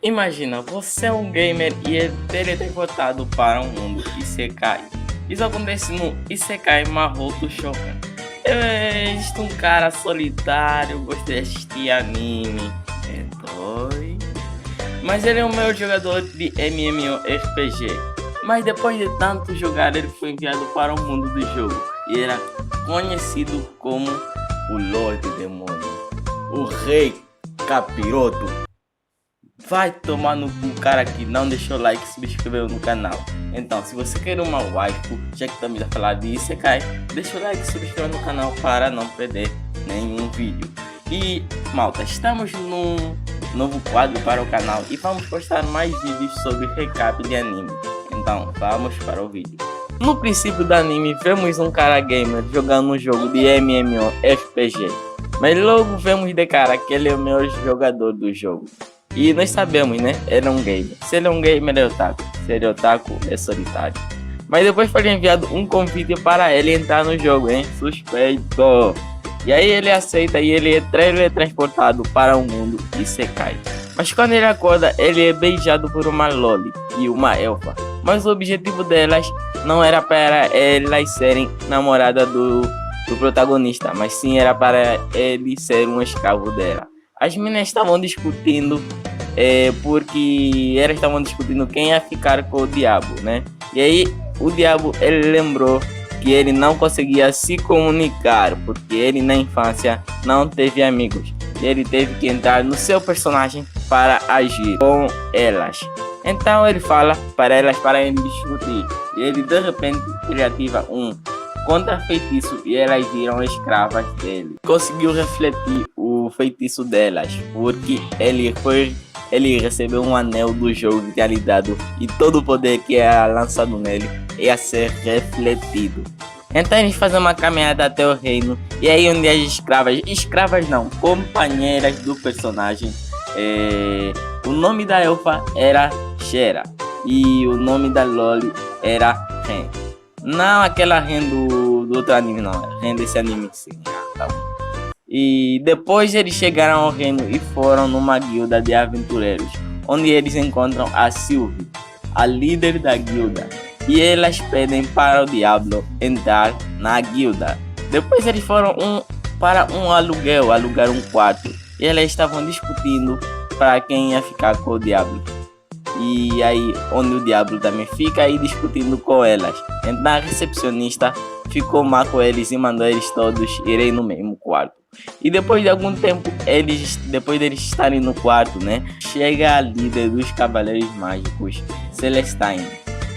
Imagina, você é um gamer e é teletransportado para um mundo Isekai. Isso acontece no Isekai Mahoto Shokan. Existe um cara solitário, gosta de assistir anime, mas ele é o melhor jogador de MMORPG. Mas depois de tanto jogar, ele foi enviado para o mundo do jogo e era conhecido como o Lorde Demônio, o Rei Capiroto. Vai tomar no cu, cara, que não deixou like e se inscreveu no canal. Então, se você quer uma waifu, já que também vai falar de Isekai, deixa o like e se inscreva no canal para não perder nenhum vídeo. E, malta, estamos num novo quadro para o canal e vamos postar mais vídeos sobre recap de anime. Então, vamos para o vídeo. No princípio do anime, vemos um cara gamer jogando um jogo de MMORPG. Mas logo vemos de cara que ele é o melhor jogador do jogo. E nós sabemos, né? Ele é um gamer. Se ele é um gamer, é otaku. Se ele é otaku, é solitário. Mas depois foi enviado um convite para ele entrar no jogo, hein? Suspeito. E aí ele aceita e ele é transportado para um mundo Isekai. Mas quando ele acorda, ele é beijado por uma loli e uma elfa. Mas o objetivo delas não era para elas serem namorada do protagonista, mas sim era para ele ser um escravo dela. As meninas estavam discutindo porque elas estavam discutindo quem ia ficar com o diabo, né? E aí o diabo, ele lembrou que ele não conseguia se comunicar porque ele na infância não teve amigos. E ele teve que entrar no seu personagem para agir com elas. Então ele fala para elas pararem de discutir. E ele de repente ele ativa um contra-feitiço e elas viram escravas dele. Conseguiu refletir o feitiço delas, porque ele recebeu um anel do jogo que tinha lhe dado e todo o poder que era lançado nele ia ser refletido. Então eles fazem uma caminhada até o reino e aí onde as escravas não, companheiras do personagem, o nome da elfa era Shera e o nome da loli era Ren. Não aquela Ren do outro anime, não. Ren desse anime sim. Tá bom. E depois eles chegaram ao reino e foram numa guilda de aventureiros, onde eles encontram a Sylvie, a líder da guilda. E elas pedem para o Diablo entrar na guilda. Depois eles foram para um alugar um quarto. E elas estavam discutindo para quem ia ficar com o Diablo. E aí onde o Diablo também fica aí discutindo com elas. Então a recepcionista ficou má com eles e mandou eles todos irem no mesmo quarto. E depois de algum tempo, depois deles estarem no quarto, né, chega a líder dos Cavaleiros Mágicos, Celestine.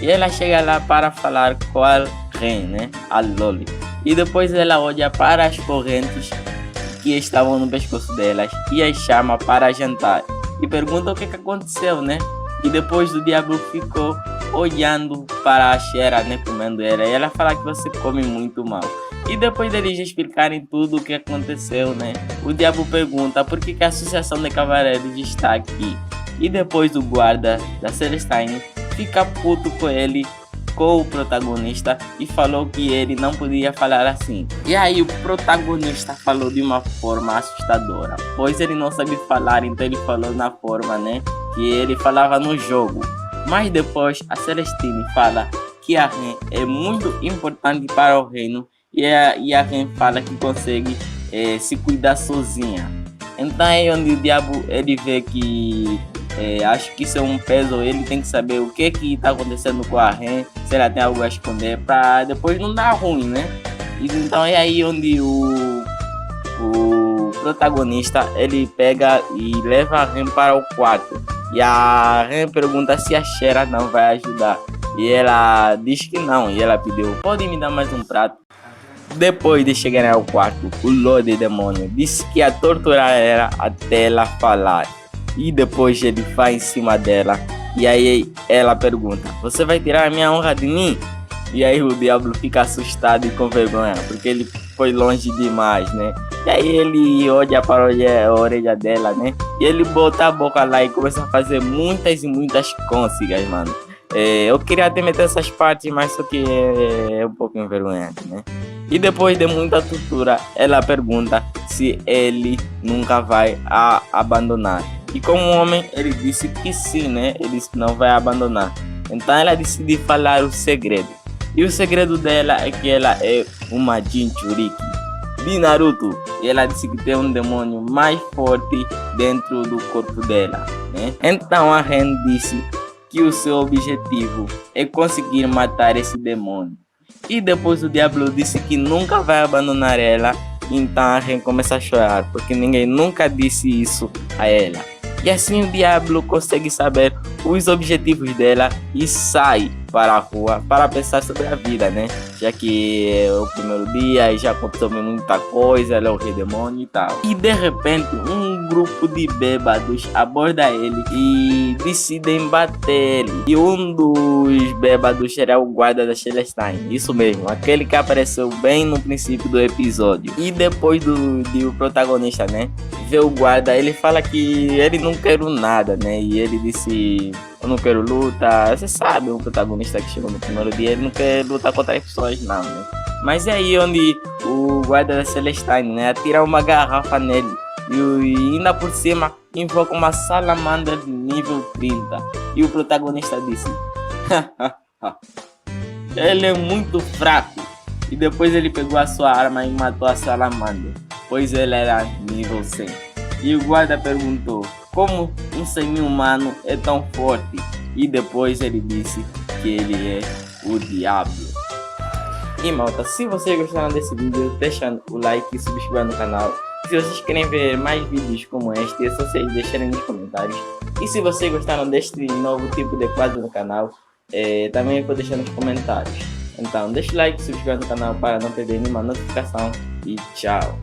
E ela chega lá para falar com a Ren, né, a loli. E depois ela olha para as correntes que estavam no pescoço delas e as chama para jantar. E pergunta o que aconteceu, né? E depois o diabo ficou olhando para a Shera, né, comendo ela. E ela fala que você come muito mal. E depois deles explicarem tudo o que aconteceu, né, o diabo pergunta por que a Associação de Cavaleiros está aqui. E depois o guarda da Celestine fica puto com ele, com o protagonista, e falou que ele não podia falar assim. E aí o protagonista falou de uma forma assustadora, pois ele não sabe falar, então ele falou na forma, né, que ele falava no jogo. Mas depois a Celestine fala que a Ren é muito importante para o reino e a Ren fala que consegue se cuidar sozinha. Então é onde o diabo ele vê que acho que isso é um peso, ele tem que saber o que está acontecendo com a Ren, se ela tem algo a esconder, para depois não dar ruim, né? Então é aí onde o protagonista ele pega e leva a Ren para o quarto. E a Ren pergunta se a Shera não vai ajudar. E ela diz que não. E ela pediu, pode me dar mais um prato? Depois de chegar ao quarto, o Lorde Demônio disse que ia torturar ela até ela falar. E depois ele vai em cima dela. E aí ela pergunta, você vai tirar a minha honra de mim? E aí o diabo fica assustado e com vergonha, porque ele foi longe demais, né? E aí ele olha para a orelha dela, né? E ele bota a boca lá e começa a fazer muitas e muitas cócegas, mano. Eu queria até meter essas partes, mas só que é um pouco envergonhante, né? E depois de muita tortura, ela pergunta se ele nunca vai abandonar. E como homem, ele disse que sim, né? Ele disse que não vai abandonar. Então ela decidiu falar o segredo. E o segredo dela é que ela é uma Jinchuriki de Naruto. E ela disse que tem um demônio mais forte dentro do corpo dela, né? Então a Ren disse que o seu objetivo é conseguir matar esse demônio. E depois o Diablo disse que nunca vai abandonar ela. Então a Ren começa a chorar, porque ninguém nunca disse isso a ela. E assim o Diablo consegue saber os objetivos dela e sai para a rua para pensar sobre a vida, né? Já que é o primeiro dia e já aconteceu muita coisa, ela é o rei demônio e tal. E de repente um grupo de bêbados aborda ele e decidem bater ele. E um dos bêbados era o guarda da Celestine, isso mesmo, aquele que apareceu bem no princípio do episódio. E depois do protagonista, né, ver o guarda, ele fala que ele não quer nada, né? E ele disse: eu não quero luta. Você sabe, o protagonista que chegou no primeiro dia, ele não quer lutar contra as pessoas, não, né? Mas é aí onde o guarda da Celestine, né, atira uma garrafa nele e ainda por cima invoca uma salamandra de nível 30. E o protagonista disse: ele é muito fraco. E depois ele pegou a sua arma e matou a salamandra, pois ele era nível 100. E o guarda perguntou: como um semi-humano é tão forte? E depois ele disse que ele é o Diablo. E malta, se vocês gostaram desse vídeo, deixa o like e subscreva no canal. Se vocês querem ver mais vídeos como este, é só vocês deixarem nos comentários. E se vocês gostaram deste novo tipo de quadro no canal, também pode deixar nos comentários. Então deixa o like e subscreva no canal para não perder nenhuma notificação. E tchau!